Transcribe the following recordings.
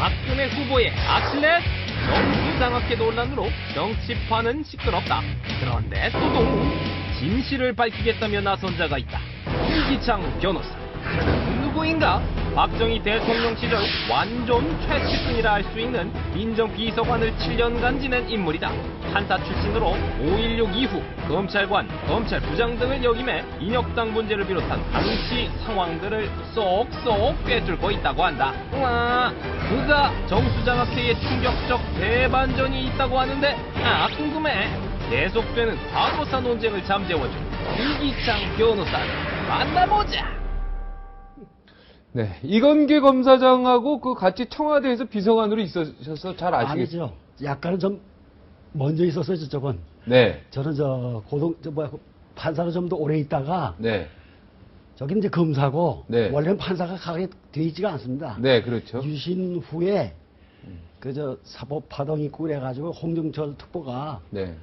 박근혜 후보의 아킬레스 정수장학회 논란으로 정치판은 시끄럽다. 그런데 또동 진실을 밝히겠다며 나선 자가 있다. 이기창 변호사. 그는 누구인가? 박정희 대통령 시절 완전 최측근이라 할 수 있는 민정비서관을 7년간 지낸 인물이다. 판사 출신으로 5.16 이후 검찰관, 검찰부장 등을 역임해 인혁당 문제를 비롯한 당시 상황들을 쏙쏙 꿰뚫고 있다고 한다. 와, 그가 정수장학회에 충격적 대반전이 있다고 하는데 궁금해. 계속되는 과거사 논쟁을 잠재워준 이기창 변호사를 만나보자. 네, 이건계 검사장하고 그 같이 청와대에서 비서관으로 있으셔서 잘 아시겠죠? 아니죠. 약간은 좀 먼저 있었어요, 저쪽은. 네, 저는 판사로 좀 더 오래 있다가, 네, 저긴 이제 검사고, 네. 원래는 판사가 가게 돼 있지가 않습니다. 네, 그렇죠. 유신 후에, 사법 파동 있고 그래가지고, 홍정철 특보가, 네,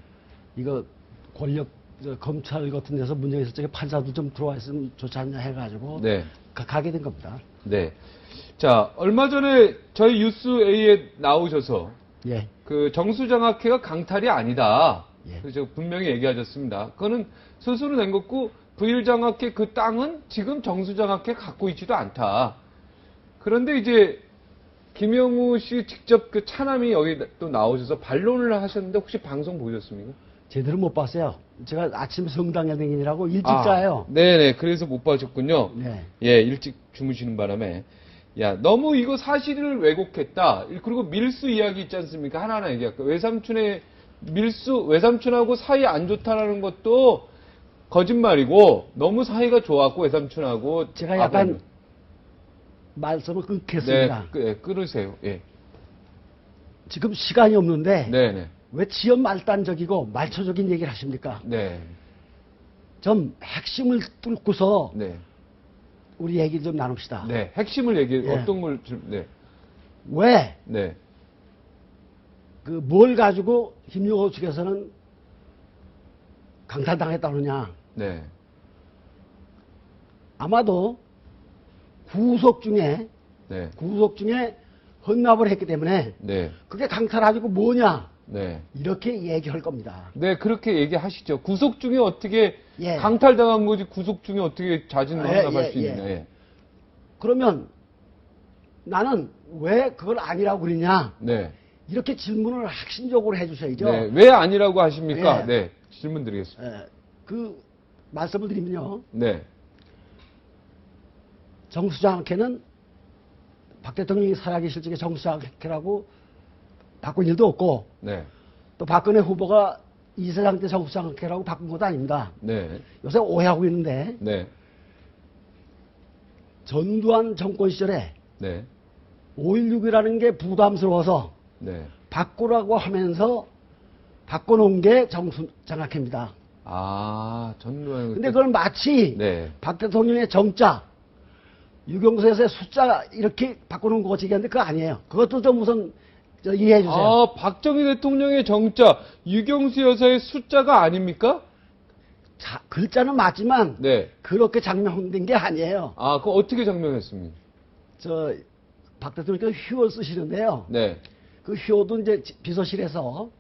이거 권력, 검찰 같은 데서 문제가 있을 적에 판사도 좀 들어와 있으면 좋지 않냐 해가지고, 네, 가게 된 겁니다. 네. 자, 얼마 전에 저희 뉴스 A에 나오셔서 예. 그 정수장학회가 강탈이 아니다. 예. 그래서 분명히 얘기하셨습니다. 그거는 스스로 낸 거고 부일장학회 그 땅은 지금 정수장학회 갖고 있지도 않다. 그런데 이제 김영우 씨 직접 그 차남이 여기 또 나오셔서 반론을 하셨는데 혹시 방송 보셨습니까? 제대로 못 봤어요. 제가 아침 성당에 댕기느라고 일찍 자요. 네네. 그래서 못 봐셨군요. 네. 예, 일찍 주무시는 바람에. 야, 너무 이거 사실을 왜곡했다. 그리고 밀수 이야기 있지 않습니까? 하나하나 얘기할까. 외삼촌하고 사이 안 좋다라는 것도 거짓말이고, 너무 사이가 좋았고, 외삼촌하고. 제가 약간 말씀을 끊겠습니다. 네, 끊으세요. 예. 지금 시간이 없는데 네네. 왜 지연 말단적이고 말초적인 얘기를 하십니까? 네. 좀 핵심을 뚫고서 네. 우리 얘기 좀 나눕시다. 네. 핵심을 얘기해. 예. 어떤 걸 좀, 네. 왜 네. 뭘 가지고 김용호 측에서는 강탈당했다느냐? 네. 아마도 구속 중에 네. 헌납을 했기 때문에 네. 그게 강탈하지고 뭐냐? 네. 이렇게 얘기할 겁니다. 네, 그렇게 얘기하시죠. 구속 중에 어떻게 예. 강탈당한 거지 구속 중에 어떻게 자진 예, 헌납할 예, 수 있느냐. 예. 그러면 나는 왜 그걸 아니라고 그러냐? 네. 이렇게 질문을 핵심적으로 해주셔야죠. 네. 왜 아니라고 하십니까? 예. 네. 질문 드리겠습니다. 그 말씀을 드리면요. 네. 정수장학회는 박 대통령이 살아계실 적에 정수장학회라고 바꾼 일도 없고 네. 또 박근혜 후보가 이세상 때 정수장학회라고 바꾼 것도 아닙니다. 네. 요새 오해하고 있는데 네. 전두환 정권 시절에 네. 5.16이라는 게 부담스러워서 네. 바꾸라고 하면서 바꿔놓은 게 정수장학회입니다. 아, 전두환. 근데 그걸 마치 네. 박 대통령의 정자, 유경수에서의 숫자 이렇게 바꿔놓은 거 얘기하는데 그거 아니에요. 그것도 좀 우선 이해해 주세요. 아, 박정희 대통령의 정자, 유경수 여사의 숫자가 아닙니까? 자, 글자는 맞지만 네. 그렇게 장명된 게 아니에요. 아, 그거 어떻게 장명했습니까? 박 대통령께서 휴를 쓰시는데요. 네. 그 휴도 이제 비서실에서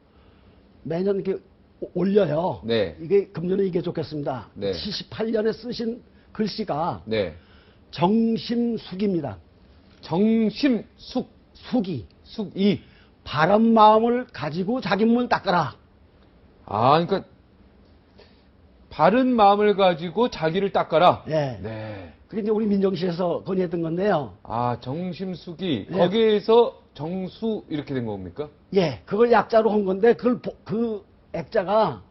매년 이렇게 올려요. 네. 이게 금년에 이게 좋겠습니다. 네. 78년에 쓰신 글씨가 네. 정심숙입니다. 정심숙, 숙이. 숙이. 바른 마음을 가지고 자기 몸을 닦아라. 아, 그러니까 바른 마음을 가지고 자기를 닦아라. 예. 네. 그게 이제 우리 민정실에서 건의했던 건데요. 아, 정심숙이 예. 거기에서 정수 이렇게 된 겁니까? 예, 그걸 약자로 한 건데 그 액자가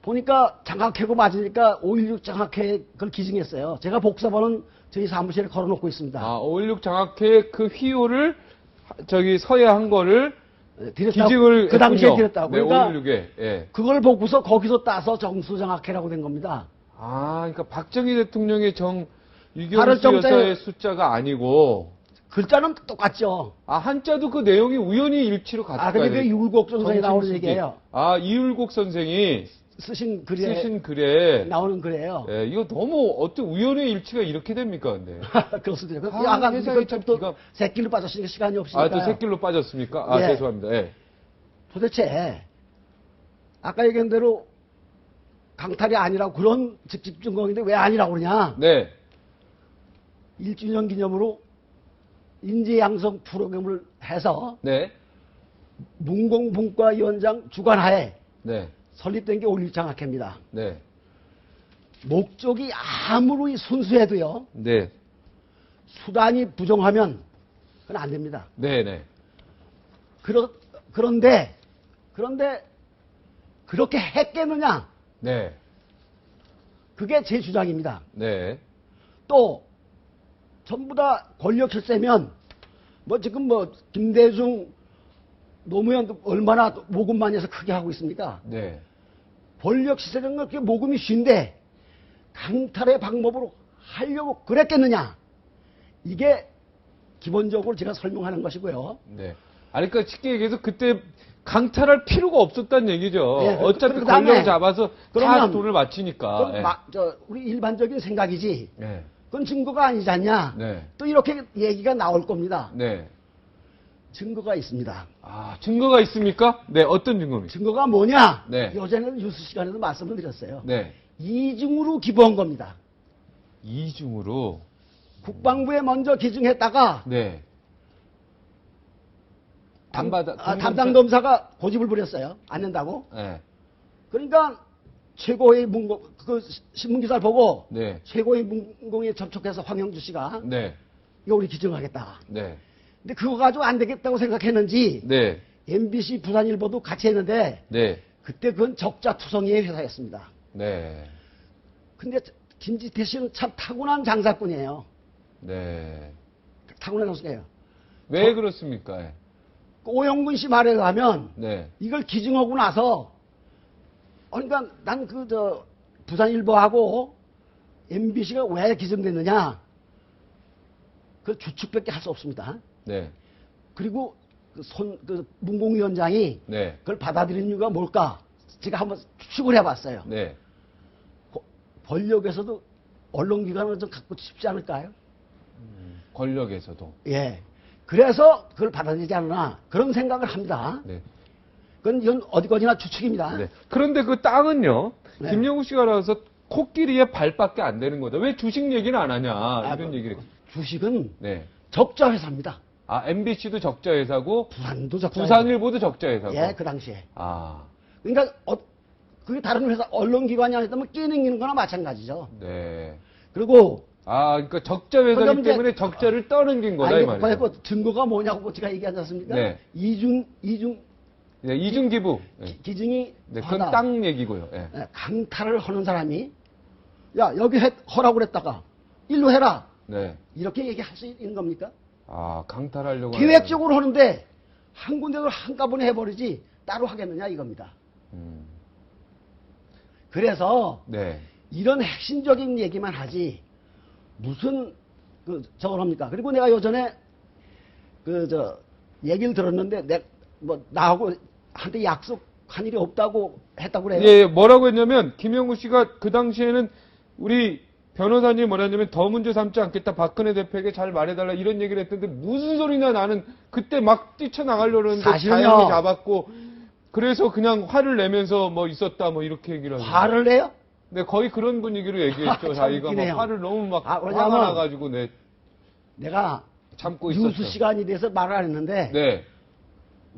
보니까 장학회고 맞으니까 5.16 장학회 그걸 기증했어요. 제가 복사본은 저희 사무실에 걸어놓고 있습니다. 아, 5.16 장학회 그 휘호를 저기 서예 한 거를 기증을 그 당시에 했군요. 드렸다고. 네, 그러니까 5.16에. 예. 그걸 보고서 거기서 따서 정수장학회라고 된 겁니다. 아, 그러니까 박정희 대통령의 다른 유경수 정자에- 여사의 숫자가 아니고 글자는 똑같죠. 아, 한자도 그 내용이 우연히 일치로 같아요. 근데 그 이울곡 선생이 나오는 얘기예요. 아, 이울곡 선생이 쓰신 글에 글에 나오는 글이에요. 예, 이거 너무 어떤 우연의 일치가 이렇게 됩니까, 근데? 그렇습니다. 아, 아까 세상에 참 또 기가- 새길로 빠졌으니까 시간이 없으니까. 아, 또 새길로 빠졌습니까? 아, 예. 죄송합니다. 예. 도대체 아까 얘기한 대로 강탈이 아니라고 그런 직접 증거인데 왜 아니라고 그러냐? 네. 1주년 기념으로 인재양성 프로그램을 해서 네. 문공분과위원장 주관하에 네. 설립된 게 5.16장학회입니다. 네. 목적이 아무리 순수해도요, 네. 수단이 부정하면 그건 안 됩니다. 네. 네. 그런데 그렇게 했겠느냐? 네. 그게 제 주장입니다. 네. 또 전부 다 권력 실세면 뭐 지금 뭐 김대중 노무현도 얼마나 모금 많이 해서 크게 하고 있습니까? 네. 권력 실세는 그렇게 모금이 쉰데 강탈의 방법으로 하려고 그랬겠느냐? 이게 기본적으로 제가 설명하는 것이고요. 네. 아니, 그러니까 쉽게 얘기해서 그때 강탈할 필요가 없었다는 얘기죠. 예, 어차피 그다음에 권력을 잡아서 다 그러면 돈을 바치니까. 그건 우리 일반적인 생각이지. 네. 그건 증거가 아니지 않냐? 네. 또 이렇게 얘기가 나올 겁니다. 네. 증거가 있습니다. 아, 증거가 있습니까? 네, 어떤 증거입니까? 증거가 뭐냐? 네. 요새는 뉴스 시간에도 말씀을 드렸어요. 네. 이중으로 기부한 겁니다. 이중으로. 국방부에 먼저 기증했다가 네. 안 받아. 담당 검사가 고집을 부렸어요. 안 낸다고. 네. 그러니까 최고의 문공 그 신문 기사를 보고 네. 최고의 문공에 접촉해서 황영주 씨가 네. 이거 우리 기증하겠다. 네. 근데 그거 가지고 안 되겠다고 생각했는지 네. MBC 부산일보도 같이 했는데 네. 그때 그건 적자투성이의 회사였습니다. 네. 근데 김지태 씨는 참 타고난 장사꾼이에요. 네. 타고난 장사꾼이에요. 왜 그렇습니까? 예. 그 오영근 씨 말에 의하면 네. 이걸 기증하고 나서 그러니까 난 부산일보하고 MBC가 왜 기증됐느냐 그 추측밖에 할 수 없습니다. 네. 그리고 문공위원장이 네. 그걸 받아들인 이유가 뭘까? 제가 한번 추측을 해봤어요. 네. 권력에서도 언론기관을 좀 갖고 싶지 않을까요? 권력에서도. 예. 그래서 그걸 받아들이지 않나 그런 생각을 합니다. 네. 그건 이건 어디까지나 추측입니다. 네. 그런데 그 땅은요, 네. 김영우 씨가 나와서 코끼리의 발밖에 안 되는 거다. 왜 주식 얘기는 안 하냐, 이런 얘기를. 주식은 네. 적자 회사입니다. 아, MBC도 적자 회사고, 부산도 적자 부산일보도 적자 회사고. 회사. 예, 그 당시에. 아, 그러니까 그게 다른 회사 언론기관이 아니다면 끼는 거나 마찬가지죠. 네. 그리고 아, 그러니까 적자 회사기 그다음에 이제- 때문에 적자를 떠넘긴 거다, 이 아니, 말이죠. 그 증거가 뭐냐고 제가 얘기하지 않습니까? 네. 이중 네, 이중기부. 네. 기증이 네, 그건 하다. 땅 얘기고요. 예. 예, 강탈을 하는 사람이 야 여기 허라고 그랬다가 일로 해라 네. 이렇게 얘기할 수 있는 겁니까? 아, 강탈하려고. 계획적으로 하는데 한 군데를 한꺼번에 해버리지 따로 하겠느냐 이겁니다. 음. 그래서 네. 이런 핵심적인 얘기만 하지 무슨 저걸 합니까? 그리고 내가 요전에 얘기를 들었는데 나하고 한테 약속한 일이 없다고 했다고 그래요. 예, 뭐라고 했냐면, 김영우 씨가 그 당시에는 우리 변호사님이 뭐라 했냐면, 더 문제 삼지 않겠다, 박근혜 대표에게 잘 말해달라, 이런 얘기를 했던데, 무슨 소리냐, 나는 그때 막 뛰쳐나가려고 했는데, 사실은요. 자영이 잡았고, 그래서 그냥 화를 내면서 뭐 있었다, 뭐 이렇게 얘기를 하죠. 화를 내요? 네, 거의 그런 분위기로 얘기했죠. 참 자기가 막 웃기네요. 화를 너무 막 아, 화가 왜냐면 나가지고, 네, 내가 참고 있었죠. 뉴스 시간에 대해서 말을 안 했는데 네.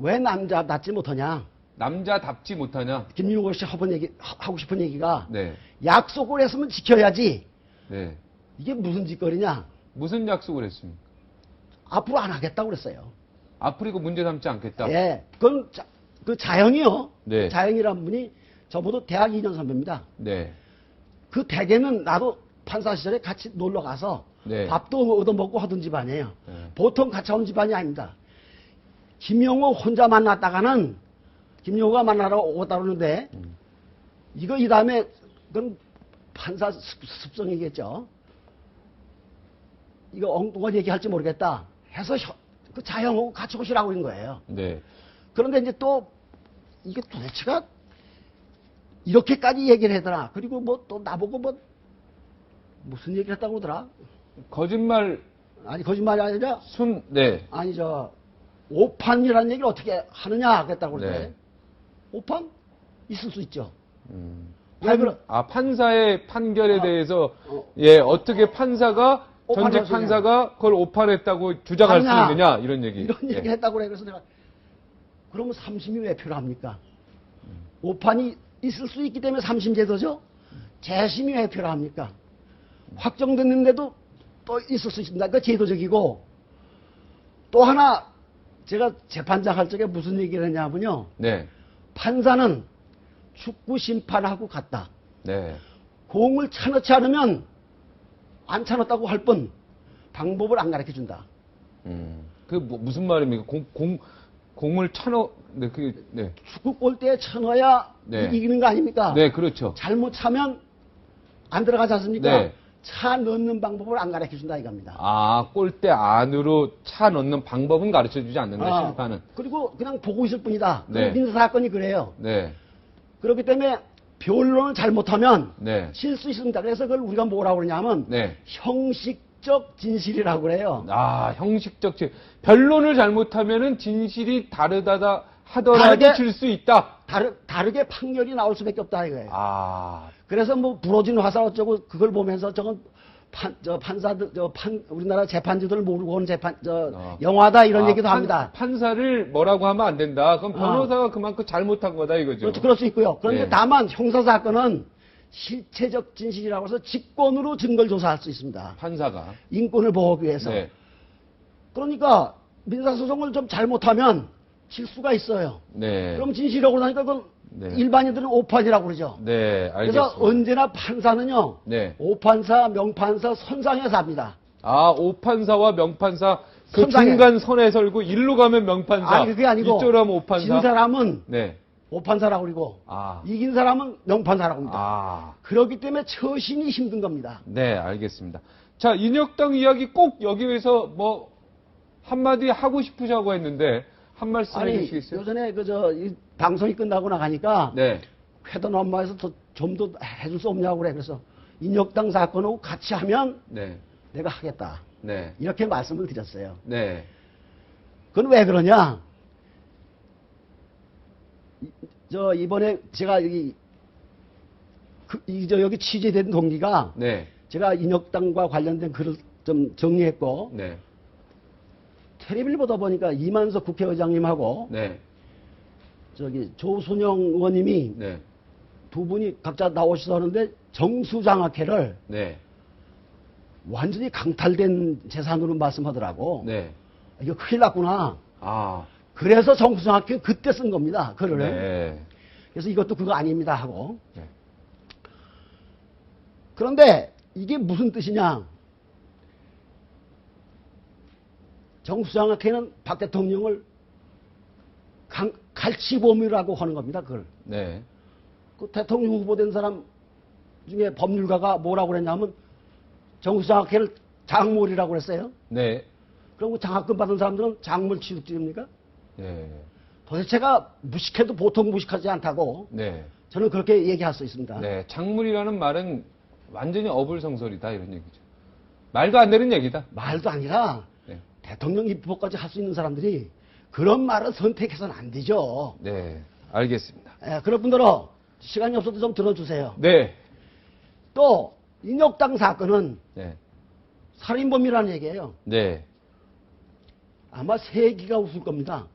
왜 남자답지 못하냐? 남자답지 못하냐? 김윤호 씨 하고 싶은 얘기가 네. 약속을 했으면 지켜야지. 네. 이게 무슨 짓거리냐? 무슨 약속을 했습니까? 앞으로 안 하겠다고 그랬어요. 앞으로 이거 문제 삼지 않겠다. 예, 그건 그 자영이요. 네. 자영이란 분이 저보다 대학 2년 선배입니다. 네. 그 대개는 나도 판사 시절에 같이 놀러 가서 네. 밥도 얻어먹고 하던 집안이에요. 네. 보통 같이 온 집안이 아닙니다. 김용호 혼자 만났다가는 김용호가 만나러 오다 그러는데 이거 이 다음에 그건 판사 습성이겠죠. 이거 엉뚱한 얘기할지 모르겠다 해서 그 자영하고 같이 오시라고 한 거예요. 네. 그런데 이제 또 이게 도대체가 이렇게까지 얘기를 하더라. 그리고 뭐 또 나보고 뭐 무슨 얘기를 했다고 그러더라. 거짓말, 아니 거짓말이 아니라 네. 아니 저 오판이라는 얘기를 어떻게 하느냐 그랬다고 그러더래. 네. 오판 있을 수 있죠. 왜 그러? 판사의 판결에 아, 대해서 어. 예, 어떻게 판사가 오판할 전직 수 있냐. 판사가 그걸 오판했다고 주장할 수 아니야. 있느냐 이런 얘기. 이런 예. 얘기 했다고 그래. 그래서 내가 그러면 3심이 왜 필요합니까? 오판이 있을 수 있기 때문에 3심 제도죠. 재심이 왜 필요합니까? 확정됐는데도 또 있을 수 있습니다. 그 제도적이고 또 하나 제가 재판장 할 적에 무슨 얘기를 했냐면요. 네. 판사는 축구 심판하고 같다. 네. 공을 차놓지 않으면 안 차놓다고 할 뿐 방법을 안 가르쳐 준다. 그 무슨 말입니까? 공을 차너 네, 네. 축구 골대에 쳐넣어야 네. 이기는 거 아닙니까? 네, 그렇죠. 잘못 차면 안 들어가지 않습니까? 네. 차 넣는 방법을 안 가르쳐 준다 이겁니다. 아, 골대 안으로 차 넣는 방법은 가르쳐 주지 않는다, 심판은. 그리고 그냥 보고 있을 뿐이다. 네. 민사 사건이 그래요. 네. 그렇기 때문에 변론을 잘못하면 네. 질 수 있습니다. 그래서 그걸 우리가 뭐라고 그러냐면 네. 형식적 진실이라고 그래요. 아, 형식적 변론을 잘못하면은 진실이 다르다다 하더라도 다르게- 질 수 있다. 다르게 판결이 나올 수밖에 없다 이거예요. 아, 그래서 뭐 부러진 화살 어쩌고 그걸 보면서 저건 판사들 우리나라 재판주들 모르고 오는 영화다 이런 얘기도 합니다. 판사를 뭐라고 하면 안 된다. 그럼 변호사가 그만큼 잘못한 거다 이거죠. 그렇죠. 그럴 수 있고요. 그런데 네. 다만 형사 사건은 실체적 진실이라고 해서 직권으로 증거를 조사할 수 있습니다. 판사가. 인권을 보호하기 위해서. 네. 그러니까 민사소송을 좀 잘못하면 질 수가 있어요. 네. 그럼 진실이라고 그러니까 그건 네. 일반인들은 오판이라고 그러죠. 네, 알겠습니다. 그래서 언제나 판사는요. 네. 오판사, 명판사 선상에서 합니다. 아, 오판사와 명판사 그 선상에. 중간 선에 설고 일로 가면 명판사, 아니 그게 아니고 이쪽으로 하면 오판사. 진 사람은 네. 오판사라고 그러고 아. 이긴 사람은 명판사라고 합니다. 아. 그렇기 때문에 처신이 힘든 겁니다. 네, 알겠습니다. 자, 인혁당 이야기 꼭 여기에서 뭐 한마디 하고 싶으시다고 했는데 한 말씀 아니 해주시겠어요? 요전에 이 방송이 끝나고 나가니까 네. 회던 엄마에서 좀 더 해줄 수 없냐고 그래. 그래서 인혁당 사건하고 같이 하면 네. 내가 하겠다. 네. 이렇게 말씀을 드렸어요. 네. 그건 왜 그러냐? 이번에 제가 여기 취재된 동기가 네. 제가 인혁당과 관련된 글을 좀 정리했고 네. 텔레비를 보다 보니까 이만석 국회의장님하고 네. 조순영 의원님이 네. 두 분이 각자 나오셔서 하는데 정수장학회를 네. 완전히 강탈된 재산으로 말씀하더라고. 네. 이거 큰일 났구나. 아. 그래서 정수장학회 그때 쓴 겁니다. 글을. 네. 그래서 이것도 그거 아닙니다 하고. 네. 그런데 이게 무슨 뜻이냐? 정수장학회는 박 대통령을 갈치범이라고 하는 겁니다. 그걸. 네. 그 대통령 후보된 사람 중에 법률가가 뭐라고 그랬냐면 정수장학회를 장물이라고 그랬어요. 네. 그럼 그 장학금 받은 사람들은 작물 취득지입니까? 네. 도대체가 무식해도 보통 무식하지 않다고 네. 저는 그렇게 얘기할 수 있습니다. 네. 작물이라는 말은 완전히 어불성설이다 이런 얘기죠. 말도 안 되는 얘기다. 말도 아니라 네. 대통령 입법까지 할 수 있는 사람들이 그런 말을 선택해서는 안 되죠. 네. 알겠습니다. 그럴 뿐더러 시간이 없어도 좀 들어주세요. 네. 또 인혁당 사건은 네. 살인범이라는 얘기예요. 네. 아마 세계가 웃을 겁니다.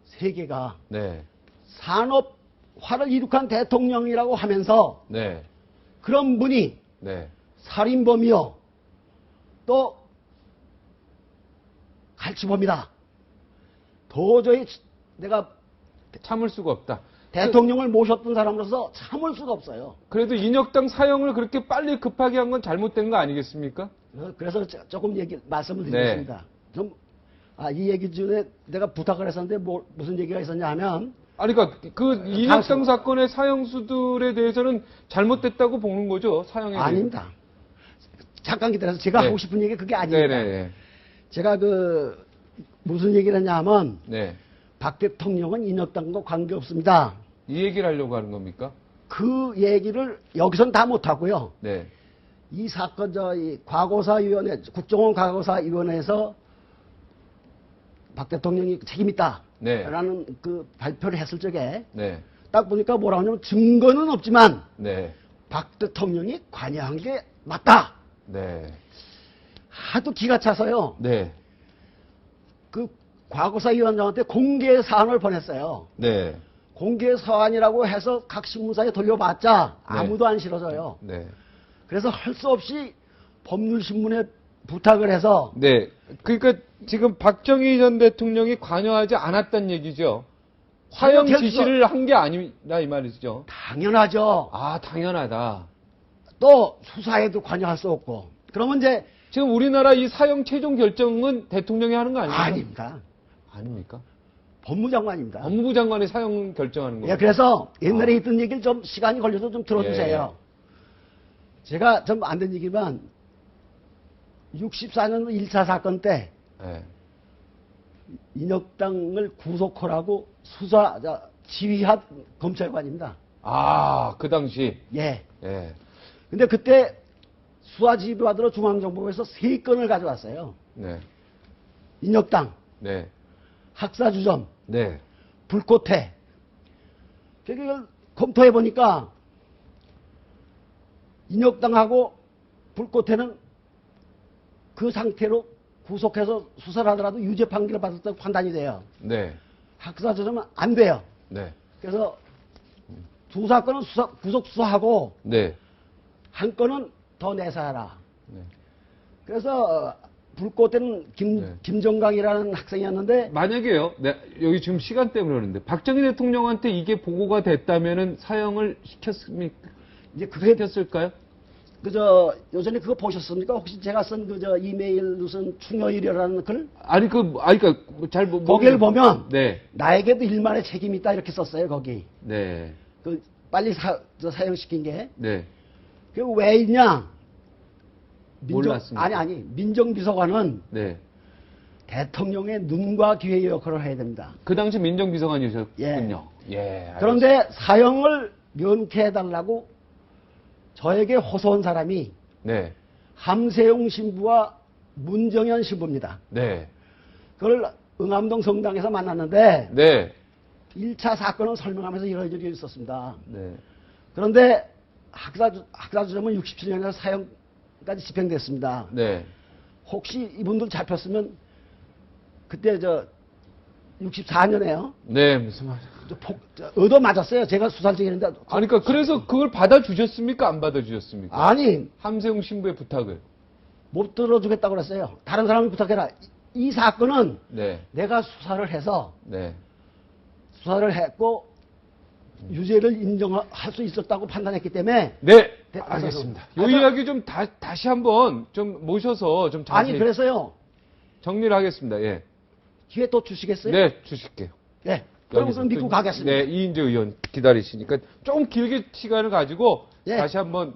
세계가 네. 산업화를 이룩한 대통령이라고 하면서 네. 그런 분이 네. 살인범이요. 또 갈치범이다. 도저히 내가 참을 수가 없다. 대통령을 모셨던 사람으로서 참을 수가 없어요. 그래도 인혁당 사형을 그렇게 빨리 급하게 한 건 잘못된 거 아니겠습니까? 그래서 조금 말씀을 네. 드리겠습니다. 이 얘기 중에 내가 부탁을 했었는데 무슨 얘기가 있었냐 하면 아니, 그러니까 그 인혁당 사건의 사형수들에 대해서는 잘못됐다고 보는 거죠, 사형에 대해서. 아닙니다. 잠깐 기다려서 제가 네. 하고 싶은 얘기 그게 아닙니다. 네네. 제가 무슨 얘기를 했냐 하면 네. 박 대통령은 인혁당과 관계없습니다. 이 얘기를 하려고 하는 겁니까? 그 얘기를 여기선 다 못하고요. 네. 이 사건, 이 과거사위원회, 국정원 과거사위원회에서 박 대통령이 책임있다. 네. 라는 그 발표를 했을 적에 네. 딱 보니까 뭐라고 하냐면 증거는 없지만 네. 박 대통령이 관여한 게 맞다. 네. 하도 기가 차서요. 네. 그 과거사위원장한테 공개 사안을 보냈어요. 네. 공개 사안이라고 해서 각 신문사에 돌려봤자 아무도 안 실어져요. 네. 그래서 할 수 없이 법률신문에 부탁을 해서 네. 그러니까 지금 박정희 전 대통령이 관여하지 않았다는 얘기죠. 사형 관여될 지시를 한 게 아니라 이 말이죠. 당연하죠. 아, 당연하다. 또 수사에도 관여할 수 없고. 그러면 이제 지금 우리나라 이 사형 최종 결정은 대통령이 하는 거 아닙니까? 아닙니다. 아닙니까? 법무장관입니다. 법무부 장관이 사형 결정하는 예, 겁니다. 그래서 옛날에 있던 얘기를 좀 시간이 걸려서 좀 들어주세요. 예. 제가 좀 안 된 얘기지만 64년 1차 사건 때 네. 인혁당을 구속하라고 수사 지휘한 검찰관입니다. 아, 그 당시. 예. 예. 근데 그때 수사 지휘 받으러 중앙정보부에서 3건을 가져왔어요. 네. 인혁당, 네. 학사주점, 네. 불꽃회. 그걸 검토해 보니까 인혁당하고 불꽃회는 그 상태로 구속해서 수사를 하더라도 유죄 판결을 받았다고 판단이 돼요. 네. 학사주점은 안 돼요. 네. 그래서 두 사건은 구속 수사하고 네. 한 건은 더 내사하라. 네. 그래서 불꽃회는 네. 김정강이라는 학생이었는데 만약에요. 네, 여기 지금 시간 때문에 그러는데 박정희 대통령한테 이게 보고가 됐다면은 사형을 시켰습니까? 이제 그게 시켰을까요? 그저 요전에 그거 보셨습니까? 혹시 제가 쓴 그저 이메일 무슨 충혈이라는 글 아니 그러니까 잘 거기를 보면 네. 나에게도 일만의 책임이 있다 이렇게 썼어요 거기 네. 그 빨리 사형시킨 게 네. 그 왜 있냐? 몰랐습니다. 아니 민정비서관은 네. 대통령의 눈과 귀의 역할을 해야 됩니다. 그 당시 민정비서관이셨군요. 예. 그런데 사형을 면케해달라고 저에게 호소한 사람이 네. 함세용 신부와 문정현 신부입니다. 네. 그걸 응암동 성당에서 만났는데 네. 1차 사건을 설명하면서 이러저러 있었습니다. 네. 그런데 학사주점은 67년에 사형까지 집행됐습니다. 네. 혹시 이분들 잡혔으면 그때 64년에요. 네, 무슨 말. 얻어 맞았어요. 제가 수사를 했는데. 아니, 그러니까 그래서 그걸 받아주셨습니까? 안 받아주셨습니까? 아니, 함세웅 신부의 부탁을. 못 들어주겠다고 그랬어요. 다른 사람이 부탁해라. 이 사건은 네. 내가 수사를 해서 네. 수사를 했고 유죄를 인정할 수 있었다고 판단했기 때문에 네. 네, 알겠습니다. 요 그래서- 이야기 좀 다시 한번 좀 모셔서 좀 자세히 아니 그래서요. 정리를 하겠습니다. 예. 기회 또 주시겠어요? 네, 주실게요. 네. 그럼 여기서 우선 믿고 또- 가겠습니다. 네, 이인재 의원 기다리시니까 좀 길게 시간을 가지고 예. 다시 한번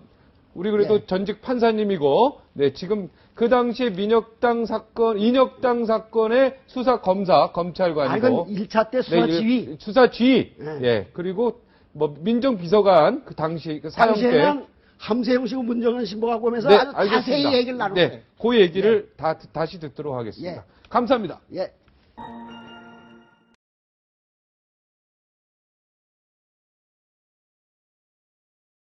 우리 그래도 예. 전직 판사님이고 네, 지금 그 당시에 인혁당 사건의 수사 검사 아, 검찰관이고 이건 1차 때 수사 지휘. 수사 지휘. 예. 예. 그리고 뭐 민정비서관 그 당시 그 사형 때 당시에는 함세용 씨고 문정현 신부가 보면서 네, 아주 자세히 알겠습니다. 얘기를 나눴어요. 네, 그 얘기를 다시 듣도록 하겠습니다. 예. 감사합니다. 예.